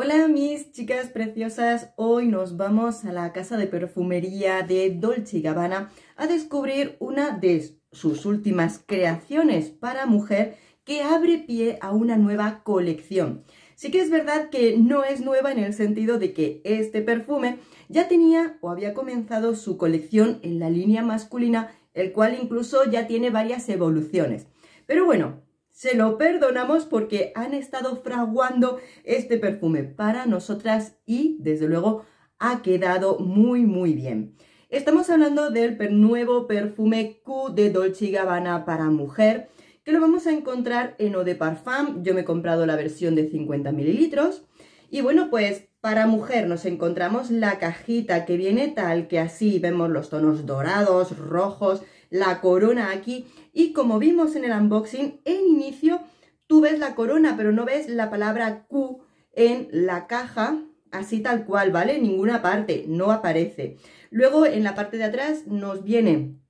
Hola mis chicas preciosas, hoy nos vamos a la casa de perfumería de Dolce & Gabbana a descubrir una de sus últimas creaciones para mujer que abre pie a una nueva colección. Sí que es verdad que no es nueva en el sentido de que este perfume ya tenía o había comenzado su colección en la línea masculina, el cual incluso ya tiene varias evoluciones. Pero bueno, se lo perdonamos porque han estado fraguando este perfume para nosotras y desde luego ha quedado muy bien. Estamos hablando del nuevo perfume Q de Dolce & Gabbana para mujer, que lo vamos a encontrar en Eau de Parfum. Yo me he comprado la versión de 50 mililitros. Y bueno, pues para mujer nos encontramos la cajita que viene tal que así vemos los tonos dorados, rojos, la corona aquí. Y como vimos en el unboxing, en inicio tú ves la corona, pero no ves la palabra Q en la caja, así tal cual, ¿vale? En ninguna parte, no aparece. Luego en la parte de atrás nos vienen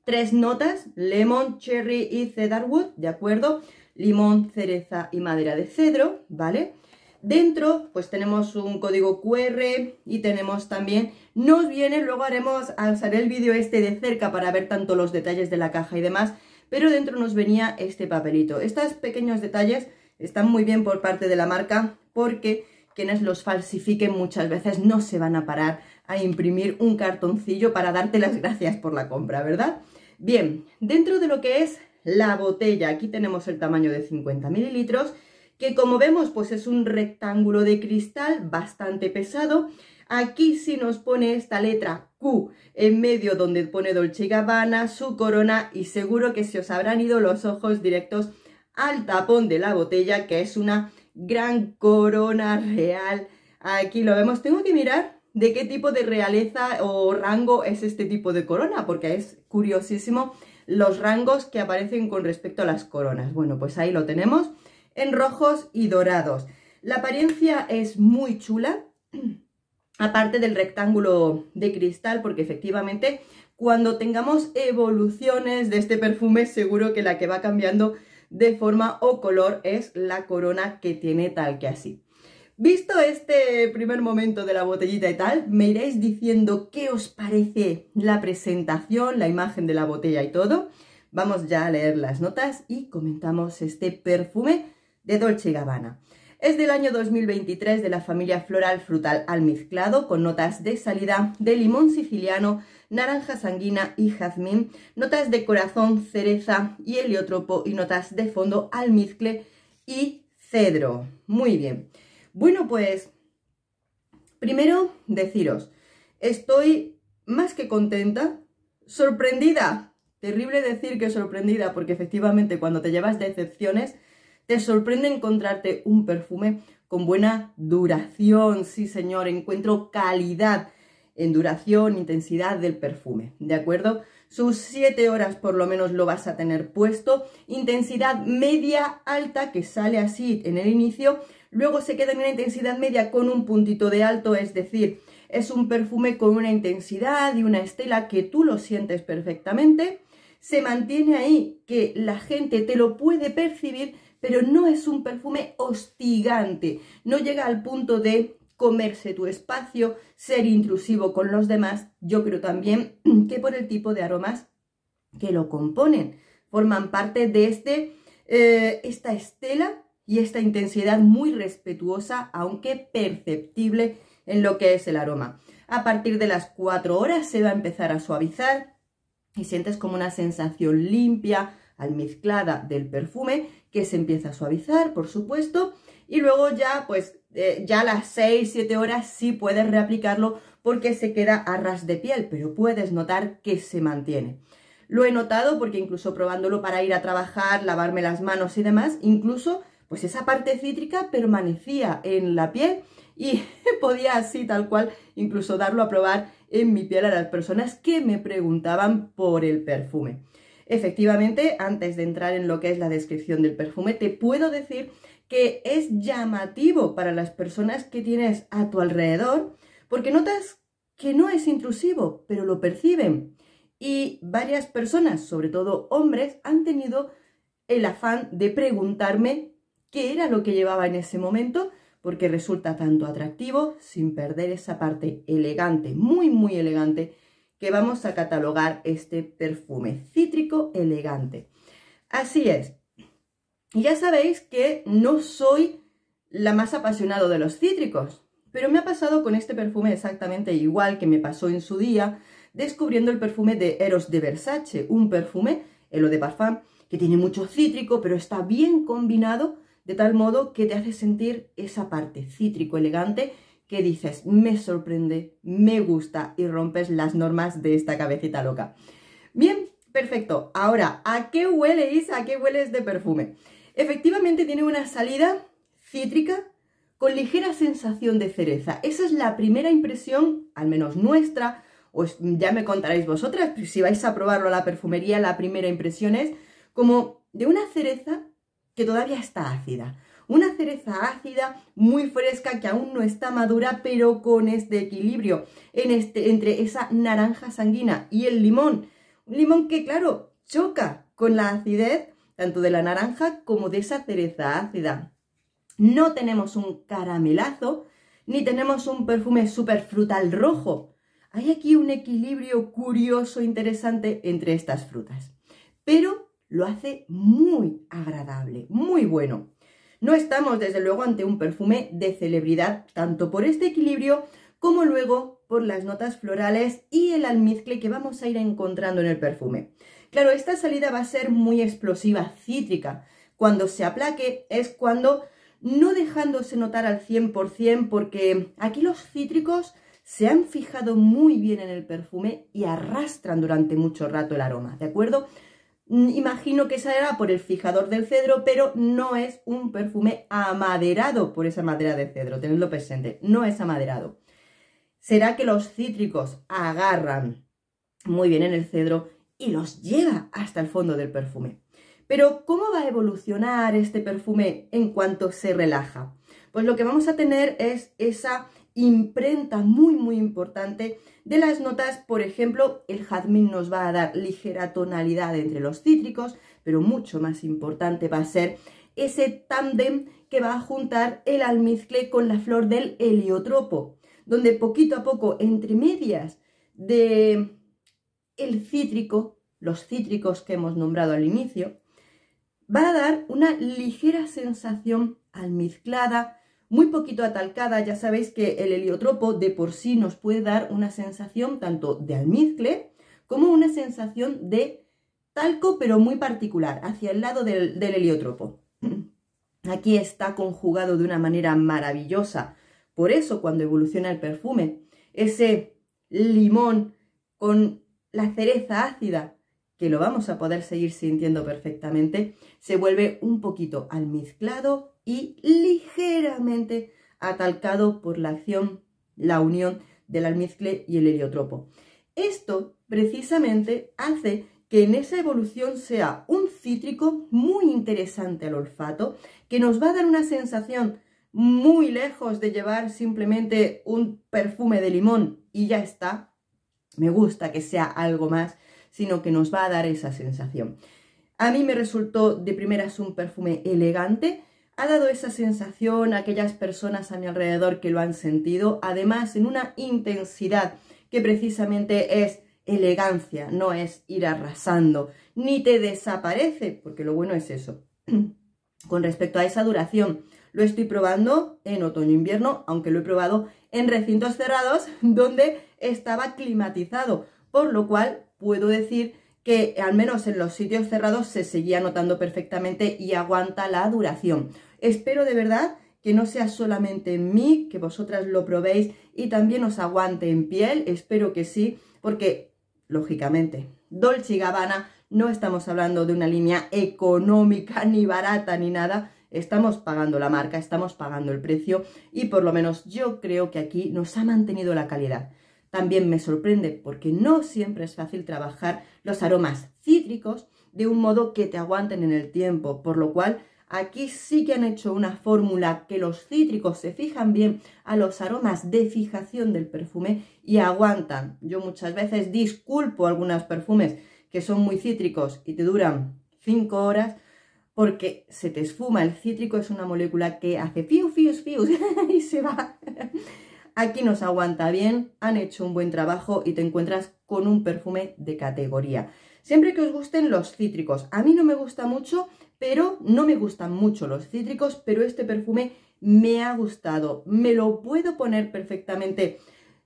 3 notas, lemon, cherry y cedarwood, ¿de acuerdo? Limón, cereza y madera de cedro, ¿vale? Dentro pues tenemos un código QR y tenemos también, nos viene, luego haré el vídeo este de cerca para ver tanto los detalles de la caja y demás, pero dentro nos venía este papelito. Estos pequeños detalles están muy bien por parte de la marca porque quienes los falsifiquen muchas veces no se van a parar a imprimir un cartoncillo para darte las gracias por la compra, ¿verdad? Bien, dentro de lo que es la botella, aquí tenemos el tamaño de 50 mililitros, que como vemos pues es un rectángulo de cristal bastante pesado. Aquí sí nos pone esta letra Q en medio donde pone Dolce & Gabbana, su corona, y seguro que se os habrán ido los ojos directos al tapón de la botella, que es una gran corona real. Aquí lo vemos, tengo que mirar de qué tipo de realeza o rango es este tipo de corona, porque es curiosísimo los rangos que aparecen con respecto a las coronas. Bueno, pues ahí lo tenemos en rojos y dorados. La apariencia es muy chula, aparte del rectángulo de cristal, porque efectivamente cuando tengamos evoluciones de este perfume seguro que la que va cambiando de forma o color es la corona que tiene tal que así. Visto este primer momento de la botellita y tal, me iréis diciendo qué os parece la presentación, la imagen de la botella y todo. Vamos ya a leer las notas y comentamos este perfume de Dolce & Gabbana. Es del año 2023 de la familia floral frutal almizclado con notas de salida de limón siciliano, naranja sanguina y jazmín, notas de corazón, cereza y heliotropo y notas de fondo almizcle y cedro. Muy bien. Bueno, pues primero deciros, estoy más que contenta, sorprendida. Terrible decir que sorprendida porque efectivamente cuando te llevas decepciones te sorprende encontrarte un perfume con buena duración. Sí, señor, encuentro calidad en duración, intensidad del perfume, ¿de acuerdo? Sus 7 horas por lo menos lo vas a tener puesto. Intensidad media alta que sale así en el inicio, luego se queda en una intensidad media con un puntito de alto, es decir, es un perfume con una intensidad y una estela que tú lo sientes perfectamente. Se mantiene ahí que la gente te lo puede percibir, pero no es un perfume hostigante, no llega al punto de comerse tu espacio, ser intrusivo con los demás. Yo creo también que por el tipo de aromas que lo componen, forman parte de esta estela y esta intensidad muy respetuosa, aunque perceptible en lo que es el aroma. A partir de las 4 horas se va a empezar a suavizar y sientes como una sensación limpia, almizclada del perfume, que se empieza a suavizar, por supuesto, y luego ya, pues, ya a las 6-7 horas sí puedes reaplicarlo porque se queda a ras de piel, pero puedes notar que se mantiene. Lo he notado porque incluso probándolo para ir a trabajar, lavarme las manos y demás, incluso, pues esa parte cítrica permanecía en la piel y podía así, tal cual, incluso darlo a probar en mi piel a las personas que me preguntaban por el perfume. Efectivamente, antes de entrar en lo que es la descripción del perfume, te puedo decir que es llamativo para las personas que tienes a tu alrededor, porque notas que no es intrusivo, pero lo perciben. Y varias personas, sobre todo hombres, han tenido el afán de preguntarme qué era lo que llevaba en ese momento, porque resulta tanto atractivo sin perder esa parte elegante, muy muy elegante, que vamos a catalogar este perfume cítrico elegante. Así es. Y ya sabéis que no soy la más apasionado de los cítricos, pero me ha pasado con este perfume exactamente igual que me pasó en su día descubriendo el perfume de Eros de Versace, un perfume, el Eau de Parfum, que tiene mucho cítrico, pero está bien combinado de tal modo que te hace sentir esa parte cítrico elegante que dices, me sorprende, me gusta y rompes las normas de esta cabecita loca. Bien, perfecto. Ahora, ¿a qué huele, Isa? ¿A qué huele este perfume? Efectivamente tiene una salida cítrica con ligera sensación de cereza. Esa es la primera impresión, al menos nuestra, o ya me contaréis vosotras, si vais a probarlo a la perfumería, la primera impresión es como de una cereza que todavía está ácida. Una cereza ácida, muy fresca, que aún no está madura, pero con este equilibrio entre esa naranja sanguínea y el limón. Un limón que, claro, choca con la acidez tanto de la naranja como de esa cereza ácida. No tenemos un caramelazo, ni tenemos un perfume súper frutal rojo. Hay aquí un equilibrio curioso, interesante entre estas frutas. Pero lo hace muy agradable, muy bueno. No estamos, desde luego, ante un perfume de celebridad, tanto por este equilibrio como luego por las notas florales y el almizcle que vamos a ir encontrando en el perfume. Claro, esta salida va a ser muy explosiva, cítrica. Cuando se aplaque es cuando, no dejándose notar al 100%, porque aquí los cítricos se han fijado muy bien en el perfume y arrastran durante mucho rato el aroma, ¿de acuerdo? Imagino que será por el fijador del cedro, pero no es un perfume amaderado por esa madera de cedro, tenedlo presente, no es amaderado. Será que los cítricos agarran muy bien en el cedro y los lleva hasta el fondo del perfume. Pero, ¿cómo va a evolucionar este perfume en cuanto se relaja? Pues lo que vamos a tener es esa imprenta muy muy importante de las notas. Por ejemplo, el jazmín nos va a dar ligera tonalidad entre los cítricos, pero mucho más importante va a ser ese tándem que va a juntar el almizcle con la flor del heliotropo, donde poquito a poco, entre medias de el cítrico, los cítricos que hemos nombrado al inicio, va a dar una ligera sensación almizclada, muy poquito atalcada. Ya sabéis que el heliotropo de por sí nos puede dar una sensación tanto de almizcle como una sensación de talco, pero muy particular, hacia el lado del heliotropo. Aquí está conjugado de una manera maravillosa. Por eso, cuando evoluciona el perfume, ese limón con la cereza ácida, que lo vamos a poder seguir sintiendo perfectamente, se vuelve un poquito almizclado y ligeramente atalcado por la acción, la unión del almizcle y el heliotropo. Esto precisamente hace que en esa evolución sea un cítrico muy interesante al olfato, que nos va a dar una sensación muy lejos de llevar simplemente un perfume de limón y ya está. Me gusta que sea algo más, sino que nos va a dar esa sensación. A mí me resultó de primeras un perfume elegante, ha dado esa sensación a aquellas personas a mi alrededor que lo han sentido, además en una intensidad que precisamente es elegancia, no es ir arrasando, ni te desaparece, porque lo bueno es eso. Con respecto a esa duración, lo estoy probando en otoño-invierno, aunque lo he probado en recintos cerrados donde estaba climatizado, por lo cual puedo decir que al menos en los sitios cerrados se seguía notando perfectamente y aguanta la duración. Espero de verdad que no sea solamente en mí, que vosotras lo probéis y también os aguante en piel. Espero que sí, porque lógicamente Dolce & Gabbana no estamos hablando de una línea económica ni barata ni nada. Estamos pagando la marca, estamos pagando el precio y por lo menos yo creo que aquí nos ha mantenido la calidad. También me sorprende porque no siempre es fácil trabajar los aromas cítricos de un modo que te aguanten en el tiempo, por lo cual aquí sí que han hecho una fórmula que los cítricos se fijan bien a los aromas de fijación del perfume y aguantan. Yo muchas veces disculpo algunos perfumes que son muy cítricos y te duran 5 horas. porque se te esfuma. El cítrico es una molécula que hace fius, fius, fius y se va. Aquí nos aguanta bien, han hecho un buen trabajo y te encuentras con un perfume de categoría. Siempre que os gusten los cítricos. A mí no me gusta mucho, pero no me gustan mucho los cítricos, pero este perfume me ha gustado. Me lo puedo poner perfectamente.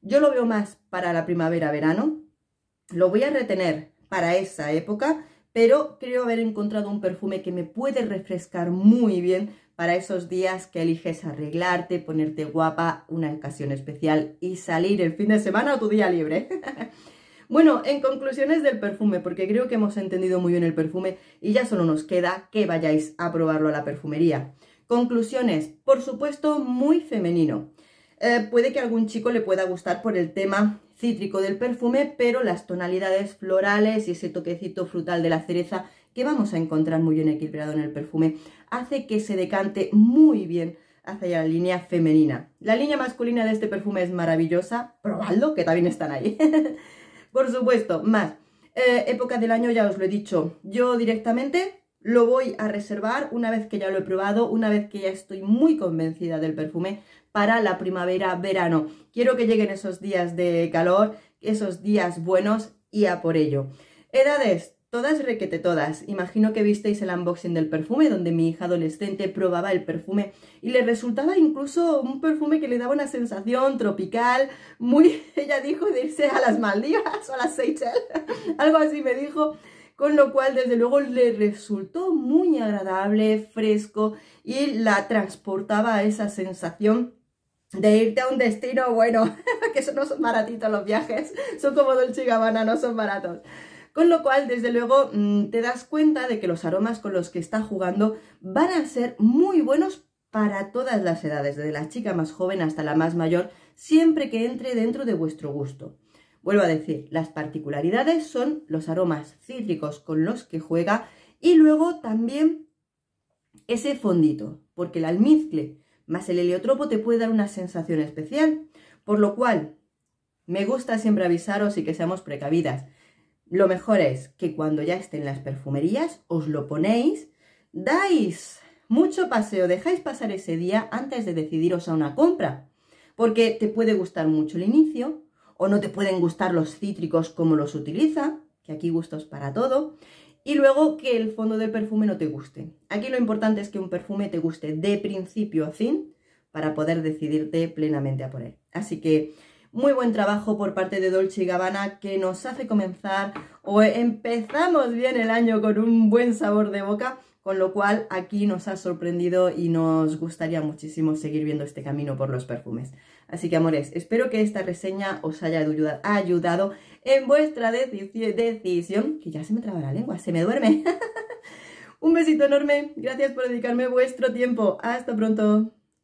Yo lo veo más para la primavera-verano. Lo voy a retener para esa época, pero creo haber encontrado un perfume que me puede refrescar muy bien para esos días que eliges arreglarte, ponerte guapa, una ocasión especial y salir el fin de semana o tu día libre. Bueno, en conclusiones del perfume, porque creo que hemos entendido muy bien el perfume y ya solo nos queda que vayáis a probarlo a la perfumería. Conclusiones, por supuesto, muy femenino. Puede que a algún chico le pueda gustar por el tema cítrico del perfume, pero las tonalidades florales y ese toquecito frutal de la cereza que vamos a encontrar muy bien equilibrado en el perfume hace que se decante muy bien hacia la línea femenina. La línea masculina de este perfume es maravillosa, probadlo, que también están ahí. Por supuesto, más. Época del año, ya os lo he dicho, yo directamente lo voy a reservar una vez que ya lo he probado, una vez que ya estoy muy convencida del perfume para la primavera-verano. Quiero que lleguen esos días de calor, esos días buenos y a por ello. Edades, todas requete todas. Imagino que visteis el unboxing del perfume donde mi hija adolescente probaba el perfume y le resultaba incluso un perfume que le daba una sensación tropical, muy, ella dijo, de irse a las Maldivas o a las Seychelles, algo así me dijo. Con lo cual, desde luego, le resultó muy agradable, fresco y la transportaba a esa sensación de irte a un destino bueno, que eso no son baratitos los viajes, son como Dolce & Gabbana, no son baratos. Con lo cual, desde luego, te das cuenta de que los aromas con los que está jugando van a ser muy buenos para todas las edades, desde la chica más joven hasta la más mayor, siempre que entre dentro de vuestro gusto. Vuelvo a decir, las particularidades son los aromas cítricos con los que juega y luego también ese fondito, porque el almizcle más el heliotropo te puede dar una sensación especial, por lo cual me gusta siempre avisaros y que seamos precavidas. Lo mejor es que cuando ya esté en las perfumerías os lo ponéis, dais mucho paseo, dejáis pasar ese día antes de decidiros a una compra, porque te puede gustar mucho el inicio, o no te pueden gustar los cítricos como los utiliza, que aquí gustos para todo, y luego que el fondo del perfume no te guste. Aquí lo importante es que un perfume te guste de principio a fin para poder decidirte plenamente a por él. Así que muy buen trabajo por parte de Dolce & Gabbana, que nos hace comenzar o empezamos bien el año con un buen sabor de boca, con lo cual aquí nos ha sorprendido y nos gustaría muchísimo seguir viendo este camino por los perfumes. Así que, amores, espero que esta reseña os haya ayudado en vuestra decisión, que ya se me traba la lengua, se me duerme. Un besito enorme, gracias por dedicarme vuestro tiempo. Hasta pronto.